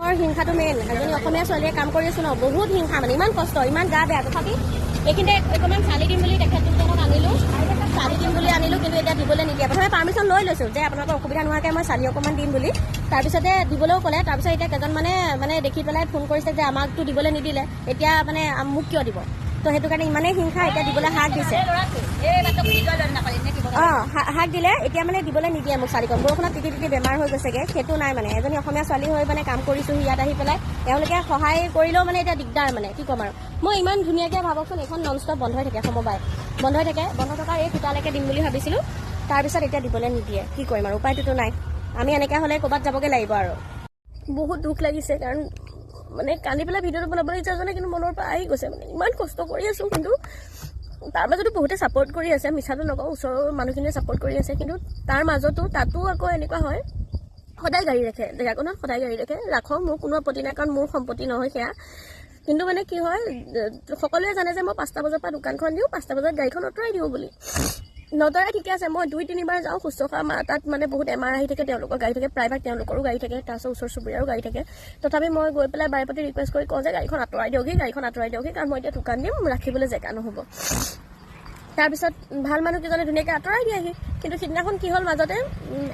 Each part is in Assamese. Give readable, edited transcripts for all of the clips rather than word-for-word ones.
হিংসাটো মেইন এজনী অসমীয়া ছোৱালীয়ে কাম কৰি আছো ন বহুত হিংসা মানে ইমান কষ্ট ইমান গা বেয়া তথাপি এইখিনিতে অকণমান চালি দিম বুলি তেখেতজনক আনিলো চালি দিম বুলি আনিলো কিন্তু এতিয়া দিবলৈ নিদিয়ে প্ৰথমে পাৰ্মিশ্যন লৈ লৈছো যে আপোনালোকৰ অসুবিধা নোহোৱাকৈ মই চালি অকণমান দিম বুলি তাৰপিছতে দিবলৈও ক'লে তাৰপিছত এতিয়া কেইজন মানে দেখি পেলাই ফোন কৰিছে যে আমাকতো দিবলৈ নিদিলে এতিয়া মানে মোক কিয় দিব তো সেইটো কাৰণে ইমানেই হিংসা এতিয়া দিবলৈ হাক দিছে হাক দিলে এতিয়া মানে দিবলৈ নিদিয়ে মোক চালিখন বৰষুণত তিতি তিতি বেমাৰ হৈ গৈছেগৈ সেইটো নাই মানে এজনী অসমীয়া ছোৱালী হৈ মানে কাম কৰিছোঁ ইয়াত আহি পেলাই তেওঁলোকে সহায় কৰিলেও মানে এতিয়া দিগদাৰ মানে কি ক'ম আৰু মই ইমান ধুনীয়াকৈ ভাবকচোন এখন নন ষ্টপ বন্ধ হৈ থাকে সমবায় বন্ধ হৈ থাকে বন্ধ থকাৰ এই সূতালৈকে দিম বুলি ভাবিছিলোঁ তাৰপিছত এতিয়া দিবলৈ নিদিয়ে কি কৰিম আৰু উপায়টোতো নাই আমি এনেকৈ হ'লে ক'ৰবাত যাবগৈ লাগিব আৰু বহুত দুখ লাগিছে কাৰণ মানে কান্দি পেলাই ভিডিঅ'টো বনাবলৈ ইচ্ছা যোৱা নাই কিন্তু মনৰ পৰা আহি গৈছে মানে ইমান কষ্ট কৰি আছোঁ কিন্তু তাৰ মাজতো বহুতে ছাপোৰ্ট কৰি আছে মিছাটো নকওঁ ওচৰৰ মানুহখিনিয়ে ছাপোৰ্ট কৰি আছে কিন্তু তাৰ মাজতো তাতো আকৌ এনেকুৱা হয় সদায় গাড়ী ৰাখে জেগাকণত সদায় গাড়ী ৰাখক মোৰ কোনো আপত্তি নাই কাৰণ মোৰ সম্পত্তি নহয় সেয়া কিন্তু মানে কি হয় সকলোৱে জানে যে মই 5টা বজাৰ পৰা দোকানখন দিওঁ 5টা বজাত গাড়ীখন আঁতৰাই দিওঁ বুলি নতৰাই ঠিকে আছে মই 2-3বাৰ যাওঁ শুশ্ৰূষা তাত মানে বহুত এমাৰ আহি থাকে তেওঁলোকৰ গাড়ী থাকে প্ৰায়ভাগ তেওঁলোকৰো গাড়ী থাকে তাৰপিছত ওচৰ চুবুৰীয়াৰো গাড়ী থাকে তথাপি মই গৈ পেলাই বাৰে প্ৰতি ৰিকুৱেষ্ট কৰি কওঁ যে গাড়ীখন আঁতৰাই দিয়কহি কাৰণ মই এতিয়া দোকান দিম ৰাখিবলৈ জেগা নহ'ব তাৰপিছত ভাল মানুহকেইজনে ধুনীয়াকৈ আঁতৰাই দিয়েহি কিন্তু সিদিনাখন কি হ'ল মাজতে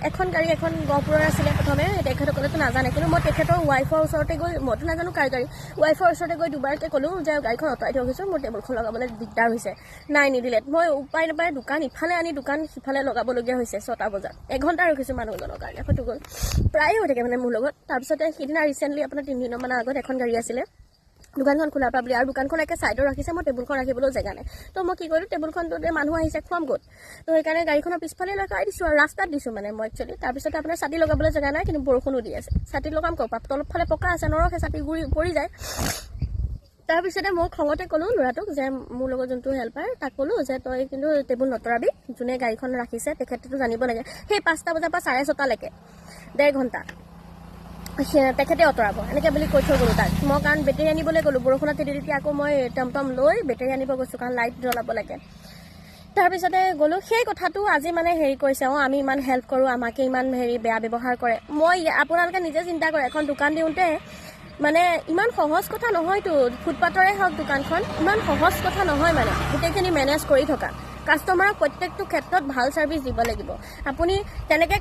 এখন গাড়ী এখন গহপুৰৰ আছিলে প্ৰথমে তেখেতসকলেতো নাজানে কিন্তু মই তেখেতৰ ৱাইফৰ ওচৰতে গৈ মইতো নাজানো কাৰ গাড়ী ৱাইফৰ ওচৰতে গৈ দুবাৰকৈ ক'লোঁ যে গাড়ীখন আঁতৰাই থৈ গৈছোঁ মোৰ টেবুলখন লগাবলৈ দিগদাৰ হৈছে নাই নিদিলে মই উপায় নাপায় দোকান ইফালে আনি দোকান সিফালে লগাবলগীয়া হৈছে 6টা বজাত এঘণ্টা ৰখিছোঁ মানুহজনৰ কাৰণে হয়তো গ'ল প্ৰায়ে হৈ থাকে মানে মোৰ লগত তাৰপিছতে সিদিনা ৰিচেণ্টলি আপোনাৰ 3 দিনমান আগত এখন গাড়ী আছিলে দোকানখন খোলাৰ পৰা বুলি আৰু দোকানখন একে ছাইডত ৰাখিছে মই টেবুলখন ৰাখিবলৈও জেগা নাই তো মই কি কৰিলোঁ টেবুলখনটোতে মানুহ আহিছে খুৱাম গ'ল তো সেইকাৰণে গাড়ীখনৰ পিছফালে লগাই দিছোঁ আৰু ৰাস্তাত দিছোঁ মানে মই একচুৱেলি তাৰপিছতে আপোনাৰ ছাতি লগাবলৈ জেগা নাই কিন্তু বৰষুণো দি আছে ছাতি লগাম ক'ৰ পৰা তলফালে পকা আছে নৰখে ছাতি গুৰি পৰি যায় তাৰপিছতে মই খঙতে ক'লোঁ ল'ৰাটোক যে মোৰ লগত যোনটো হেল্পাৰ তাক ক'লোঁ যে তই কিন্তু টেবুল নতৰাবি যোনে গাড়ীখন ৰাখিছে তেখেতেতো জানিব লাগে সেই 5টা বজাৰ পৰা 6:30টালৈকে 1.5 ঘণ্টা তেখেতে আঁতৰাব এনেকৈ বুলি কৈ থৈ গ'লোঁ তাক মই কাৰণ বেটেৰী আনিবলৈ গ'লোঁ বৰষুণত তিতি আকৌ মই টমটম লৈ বেটেৰী আনিব গৈছোঁ কাৰণ লাইট জ্বলাব লাগে তাৰপিছতে গ'লোঁ সেই কথাটো আজি মানে হেৰি কৰিছে আমি ইমান হেল্প কৰোঁ আমাকে ইমান বেয়া ব্যৱহাৰ কৰে মই আপোনালোকে নিজে চিন্তা কৰে এখন দোকান দিওঁতে মানে ইমান সহজ কথা নহয়তো ফুটপাথৰে হওক দোকানখন ইমান সহজ কথা নহয় মানে গোটেইখিনি মেনেজ কৰি থকা কাষ্টমাৰক প্ৰত্যেকটো ক্ষেত্ৰত ভাল ছাৰ্ভিচ দিব লাগিব আপুনি তেনেকৈ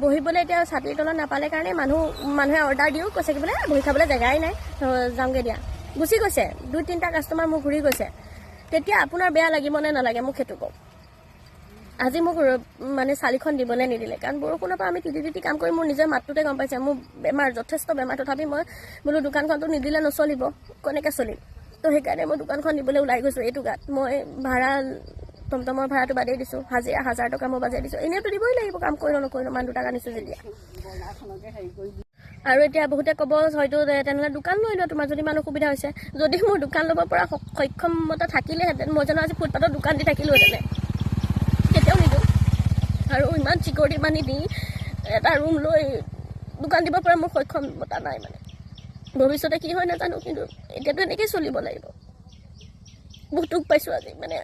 বহিবলৈ এতিয়া ছাতিৰ তলত নাপালে কাৰণে মানুহে অৰ্ডাৰ দিওঁ কৈছে কি বোলে বহি খাবলৈ জেগাই নাই যামগৈ দিয়া গুচি গৈছে 2-3টা কাষ্টমাৰ মোক ঘূৰি গৈছে তেতিয়া আপোনাৰ বেয়া লাগিব নে নালাগে মোক সেইটো কওক আজি মোক মানে চালিখন দিবলৈ নিদিলে কাৰণ বৰষুণৰ পৰা আমি তিতি কাম কৰি মোৰ নিজৰ মাতটোতে গম পাইছে মোৰ বেমাৰ যথেষ্ট বেমাৰ তথাপি মই বোলো দোকানখনটো নিদিলে নচলিব কেনেকৈ চলিম তো সেইকাৰণে মই দোকানখন দিবলৈ ওলাই গৈছোঁ এইটো গাত মই ভাড়া টমটমৰ ভাড়াটো বাদেই দিছোঁ হাজিৰা 1000 টকা মই বাজাই দিছোঁ এনেইতো দিবই লাগিব কাম কৰিলোঁ নকৰিলোঁ মান 2 টাকা নিছোঁ যেতিয়া আৰু এতিয়া বহুতে ক'ব হয়তো তেনেহ'লে দোকান লৈ লোৱা তোমাৰ যদি ইমান অসুবিধা হৈছে যদি মোৰ দোকান ল'ব পৰা সক্ষমতা থাকিলেহেঁতেন মই জানো আজি ফুটপাথত দোকান দি থাকিলোহেঁতেনে কেতিয়াও নিদিওঁ আৰু ইমান চিকিউৰিটি বান্ধি দি এটা ৰুম লৈ দোকান দিব পৰা মোৰ সক্ষমতা নাই মানে ভৱিষ্যতে কি হয় নাজানো কিন্তু এতিয়াতো এনেকৈয়ে চলিব লাগিব বহুত দুখ পাইছোঁ আজি মানে